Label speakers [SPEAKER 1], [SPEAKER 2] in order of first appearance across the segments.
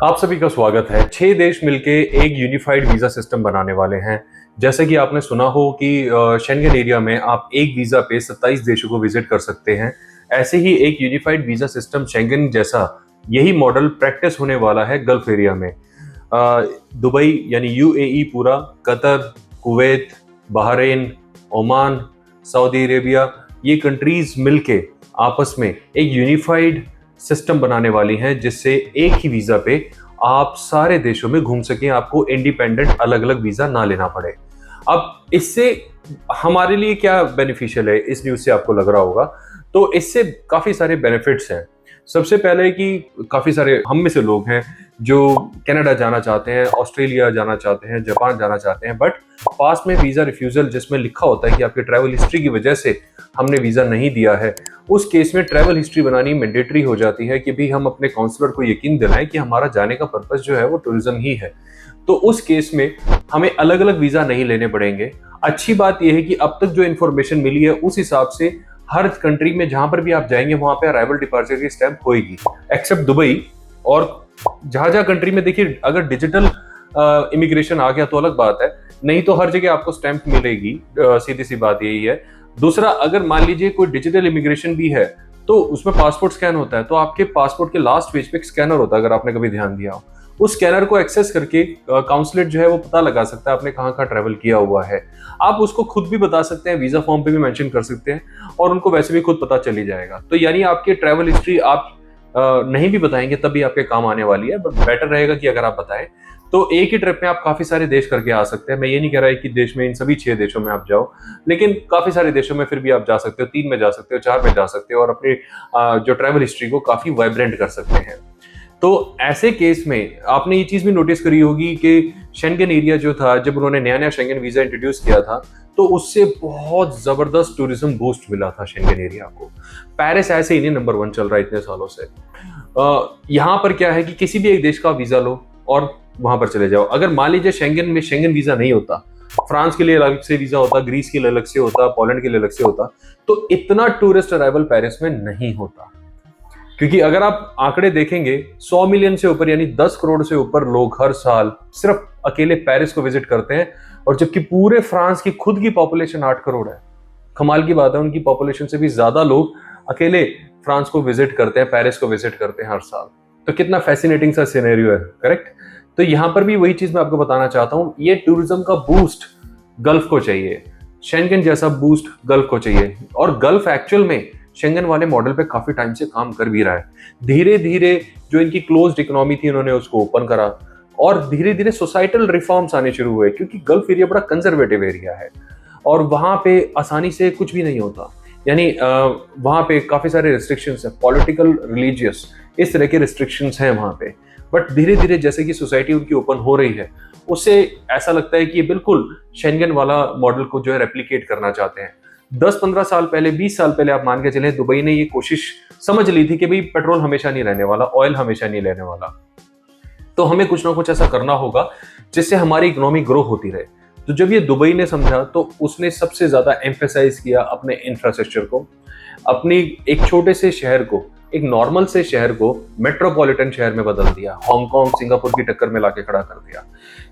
[SPEAKER 1] आप सभी का स्वागत है। 6 देश मिलके एक यूनिफाइड वीजा सिस्टम बनाने वाले हैं। जैसे कि आपने सुना हो कि शेंगन एरिया में आप एक वीजा पे 27 देशों को विजिट कर सकते हैं। ऐसे ही एक यूनिफाइड वीजा सिस्टम शेंगन जैसा यही मॉडल प्रैक्टिस होने वाला है गल्फ एरिया में। दुबई यानी यूएई पूरा, Qatar, Kuwait, Bahrain, Oman, Saudi Arabia, ये कंट्रीज मिलके आपस में एक यूनिफाइड सिस्टम बनाने वाली हैं जिससे एक ही वीजा पे आप सारे देशों में घूम सकें, आपको इंडिपेंडेंट अलग अलग वीजा ना लेना पड़े। अब इससे हमारे लिए क्या बेनिफिशियल है, इस न्यूज से आपको लग रहा होगा। तो इससे काफी सारे बेनिफिट्स हैं। सबसे पहले कि काफी सारे हम में से लोग हैं जो कनाडा जाना चाहते हैं, ऑस्ट्रेलिया जाना चाहते हैं, जापान जाना चाहते हैं, बट पास में वीजा रिफ्यूजल जिसमें लिखा होता है कि आपकी ट्रैवल हिस्ट्री की वजह से हमने वीजा नहीं दिया है, उस केस में ट्रैवल हिस्ट्री बनानी मैंडेटरी हो जाती है कि भी हम अपने काउंसलर को यकीन दिलाएं कि हमारा जाने का पर्पस जो है वो टूरिज्म ही है। तो उस केस में हमें अलग अलग वीजा नहीं लेने पड़ेंगे। अच्छी बात यह है कि अब तक जो इन्फॉर्मेशन मिली है उस हिसाब से हर कंट्री में जहां पर भी आप जाएंगे वहां पे अराइवल डिपार्चर की स्टैंप होगी, एक्सेप्ट दुबई। और जहां जहां कंट्री में देखिए, अगर डिजिटल इमिग्रेशन आ गया तो अलग बात है, नहीं तो हर जगह आपको स्टैंप मिलेगी। सीधी सी बात यही है। दूसरा, अगर मान लीजिए कोई डिजिटल इमिग्रेशन भी है तो उसमें पासपोर्ट स्कैन होता है, तो आपके पासपोर्ट के लास्ट पेज पे एक स्कैनर होता है, अगर आपने कभी ध्यान दिया हो। उस स्कैनर को एक्सेस करके काउंसलेट जो है वो पता लगा सकता है आपने कहाँ कहाँ ट्रैवल किया हुआ है। आप उसको खुद भी बता सकते हैं, वीजा फॉर्म पे भी मेंशन कर सकते हैं और उनको वैसे भी खुद पता चली जाएगा। तो यानी आपकी ट्रैवल हिस्ट्री आप नहीं भी बताएंगे तब भी आपके काम आने वाली है, बट बेटर रहेगा कि अगर आप बताएं तो एक ही ट्रिप में आप काफी सारे देश करके आ सकते हैं। मैं ये नहीं कह रहा है कि देश में इन सभी 6 देशों में आप जाओ, लेकिन काफी सारे देशों में फिर भी आप जा सकते हो, 3 में जा सकते हो, 4 में जा सकते हो और अपनी जो ट्रैवल हिस्ट्री को काफी वाइब्रेंट कर सकते हैं। तो ऐसे केस में आपने ये चीज भी नोटिस करी होगी कि शेंगन एरिया जो था, जब उन्होंने नया नया शेंगन वीजा इंट्रोड्यूस किया था तो उससे बहुत जबरदस्त टूरिज्म बूस्ट मिला था शेंगन एरिया को। पेरिस ऐसे ही नहीं नंबर 1 चल रहा है इतने सालों से। यहाँ पर क्या है कि किसी भी एक देश का वीजा लो और वहां पर चले जाओ। अगर मान लीजिए शेंगन में शेंगन वीजा नहीं होता, फ्रांस के लिए अलग से वीजा होता, ग्रीस के लिए अलग से होता, पोलैंड के लिए अलग से होता, तो इतना टूरिस्ट अराइवल पेरिस में नहीं होता। क्योंकि अगर आप आंकड़े देखेंगे, 100 मिलियन से ऊपर यानी 10 करोड़ से ऊपर लोग हर साल सिर्फ अकेले पेरिस को विजिट करते हैं, और जबकि पूरे फ्रांस की खुद की पॉपुलेशन 8 करोड़ है। कमाल की बात है, उनकी पॉपुलेशन से भी ज्यादा लोग अकेले फ्रांस को विजिट करते हैं, पेरिस को विजिट करते हैं हर साल। तो कितना फैसिनेटिंग सा सिनेरियो है, करेक्ट। तो यहां पर भी वही चीज मैं आपको बताना चाहता हूं, ये टूरिज्म का बूस्ट गल्फ को चाहिए, शेंगन जैसा बूस्ट गल्फ को चाहिए। और गल्फ एक्चुअल में शेंगन वाले मॉडल पे काफी टाइम से काम कर भी रहा है। धीरे धीरे जो इनकी क्लोज्ड इकोनॉमी थी उन्होंने उसको ओपन करा और धीरे धीरे सोसाइटल रिफॉर्म्स आने शुरू हुए, क्योंकि गल्फ एरिया बड़ा कंजर्वेटिव एरिया है और वहां पे आसानी से कुछ भी नहीं होता। यानी वहां पे काफी सारे रिस्ट्रिक्शंस है, पॉलिटिकल, रिलीजियस, इस तरह के रिस्ट्रिक्शंस हैं वहां पे। बट धीरे धीरे जैसे कि सोसाइटी उनकी ओपन हो रही है, उससे ऐसा लगता है कि ये बिल्कुल शेंगन वाला मॉडल को जो है रेप्लिकेट करना चाहते हैं। 10-15 साल पहले, 20 साल पहले आप मान के चले, दुबई ने ये कोशिश समझ ली थी कि भाई पेट्रोल हमेशा नहीं रहने वाला, ऑयल हमेशा नहीं रहने वाला, तो हमें कुछ ना कुछ ऐसा करना होगा जिससे हमारी इकोनॉमी ग्रो होती रहे। तो जब ये दुबई ने समझा तो उसने सबसे ज्यादा एम्फेसाइज किया अपने इंफ्रास्ट्रक्चर को, अपनी एक छोटे से शहर को, एक नॉर्मल से शहर को मेट्रोपॉलिटन शहर में बदल दिया, हांगकांग, सिंगापुर की टक्कर में लाके खड़ा कर दिया।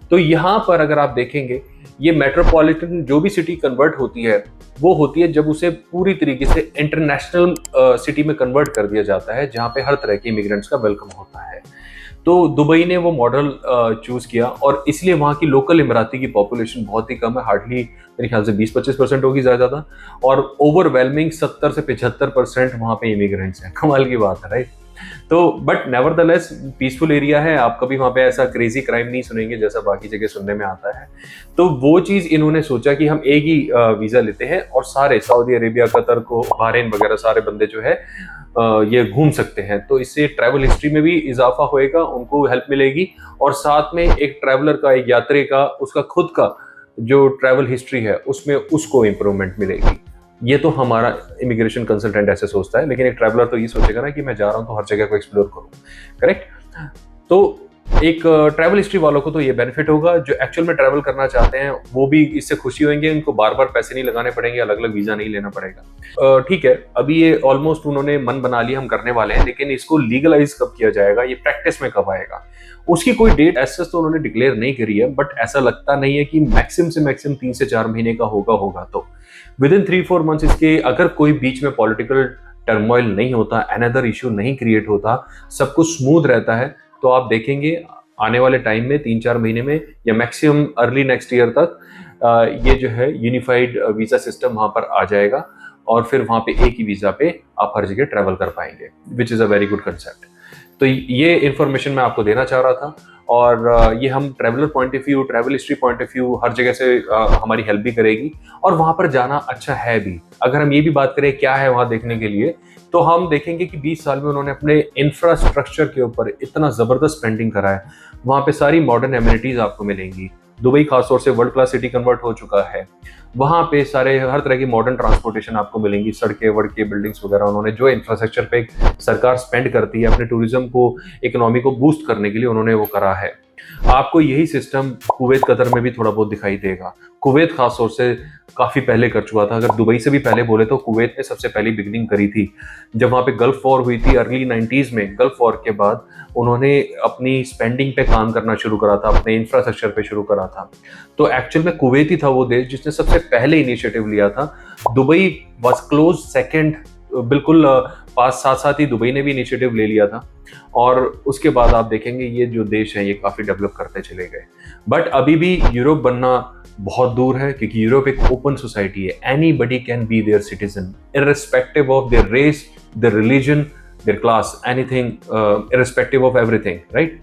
[SPEAKER 1] तो यहाँ पर अगर आप देखेंगे, ये मेट्रोपॉलिटन जो भी सिटी कन्वर्ट होती है वो होती है जब उसे पूरी तरीके से इंटरनेशनल सिटी में कन्वर्ट कर दिया जाता है, जहाँ पे हर तरह के इमिग्रेंट्स का वेलकम होता है। तो दुबई ने वो मॉडल चूज किया और इसलिए वहाँ की लोकल इमराती की पॉपुलेशन बहुत ही कम है, हार्डली मेरे ख्याल से 20-25% होगी ज़्यादा, और ओवरवेलमिंग 70 से 75% वहाँ पे इमिग्रेंट्स हैं। कमाल की बात है, राइट। तो बट नेवरदलेस पीसफुल एरिया है, आप कभी वहाँ पे ऐसा क्रेजी क्राइम नहीं सुनेंगे जैसा बाकी जगह सुनने में आता है। तो वो चीज़ इन्होंने सोचा कि हम एक ही वीज़ा लेते हैं और सारे सऊदी अरेबिया, कतर को, बहरीन वगैरह सारे बंदे जो है ये घूम सकते हैं। तो इससे ट्रैवल हिस्ट्री में भी इजाफा होएगा, उनको हेल्प मिलेगी, और साथ में एक ट्रैवलर का, एक यात्री का, उसका खुद का जो ट्रैवल हिस्ट्री है उसमें उसको इम्प्रूवमेंट मिलेगी। ये तो हमारा इमिग्रेशन कंसल्टेंट ऐसे सोचता है, लेकिन एक ट्रैवलर तो ये सोचेगा ना कि मैं जा रहा हूँ तो हर जगह को एक्सप्लोर करूँ, करेक्ट। तो एक ट्रैवल हिस्ट्री वालों को तो ये बेनिफिट होगा, जो एक्चुअल में ट्रैवल करना चाहते हैं वो भी इससे खुशी होंगे, उनको बार बार पैसे नहीं लगाने पड़ेंगे, अलग अलग वीजा नहीं लेना पड़ेगा। ठीक है, अभी ये ऑलमोस्ट उन्होंने मन बना लिया, हम करने वाले हैं, लेकिन इसको लीगलाइज कब किया जाएगा, ये प्रैक्टिस में कब आएगा, उसकी कोई डेट ऐसा तो उन्होंने डिक्लेयर नहीं करी है। बट ऐसा लगता नहीं है कि मैक्सिमम से मैक्सिमम 3 से 4 महीने का होगा तो विद इन 3-4 मंथ्स इसके, अगर कोई बीच में पॉलिटिकल टर्मोइल नहीं होता, अनदर इश्यू नहीं क्रिएट होता, सब कुछ स्मूथ रहता है, तो आप देखेंगे आने वाले टाइम में 3-4 महीने में या मैक्सिमम अर्ली नेक्स्ट ईयर तक ये जो है यूनिफाइड वीजा सिस्टम वहां पर आ जाएगा और फिर वहां पे एक ही वीजा पे आप हर जगह ट्रैवल कर पाएंगे, which is a very good concept. तो ये इंफॉर्मेशन मैं आपको देना चाह रहा था, और ये हम traveller point of view, travel history point of view, हर जगह से हमारी हेल्प भी करेगी, और वहां पर जाना अच्छा है भी। अगर हम ये भी बात करें क्या है वहां देखने के लिए, तो हम देखेंगे कि 20 साल में उन्होंने अपने इंफ्रास्ट्रक्चर के ऊपर इतना जबरदस्त स्पेंडिंग करा है। वहां पे सारी मॉडर्न एमिनिटीज आपको मिलेंगी। दुबई खासतौर से वर्ल्ड क्लास सिटी कन्वर्ट हो चुका है। वहां पे सारे हर तरह की मॉडर्न ट्रांसपोर्टेशन आपको मिलेंगी, सड़कें वड़कें बिल्डिंग्स वगैरह, उन्होंने जो इंफ्रास्ट्रक्चर पे सरकार स्पेंड करती है अपने टूरिज्म को, इकोनॉमी को बूस्ट करने के लिए, उन्होंने वो करा है। आपको यही सिस्टम कुवैत कतर में भी थोड़ा बहुत दिखाई देगा। कुवैत खासतौर से काफी पहले कर चुका था, अगर दुबई से भी पहले बोले तो कुवैत ने सबसे पहली बिगनिंग करी थी जब वहां पे गल्फ वॉर हुई थी अर्ली 90s में। गल्फ वॉर के बाद उन्होंने अपनी स्पेंडिंग पे काम करना शुरू करा था, अपने इंफ्रास्ट्रक्चर पे शुरू करा था। तो एक्चुअल में कुवैत ही था वो देश जिसने सबसे पहले इनिशिएटिव लिया था। दुबई वॉज क्लोज सेकेंड, बिल्कुल पास, साथ साथ ही दुबई ने भी इनिशिएटिव ले लिया था, और उसके बाद आप देखेंगे ये जो देश है ये काफी डेवलप करते चले गए। बट अभी भी यूरोप बनना बहुत दूर है, क्योंकि यूरोप एक ओपन सोसाइटी है। Anybody can be their citizen irrespective of their race, their religion, their class, anything, irrespective of everything, right.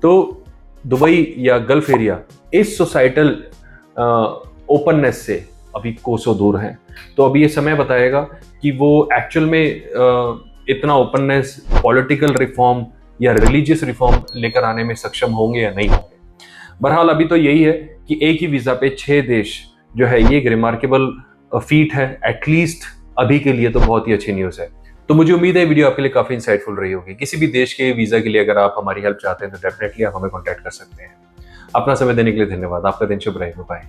[SPEAKER 1] तो दुबई या गल्फ एरिया इस सोसाइटल ओपननेस से अभी कोसों दूर है। तो अभी ये समय बताएगा कि वो एक्चुअल में इतना ओपननेस, पॉलिटिकल रिफॉर्म या रिलीजियस रिफॉर्म लेकर आने में सक्षम होंगे या नहीं होंगे। बहरहाल अभी तो यही है कि एक ही वीजा पे 6 देश जो है, ये एक रिमार्केबल फीट है, एटलीस्ट अभी के लिए तो बहुत ही अच्छी न्यूज़ है। तो मुझे उम्मीद है वीडियो आपके लिए काफी इंसाइटफुल रही होगी। किसी भी देश के वीजा के लिए अगर आप हमारी हेल्प चाहते हैं तो डेफिनेटली आप हमें कॉन्टैक्ट कर सकते हैं। अपना समय देने के लिए धन्यवाद। आपका दिन शुभ रहे। बाय।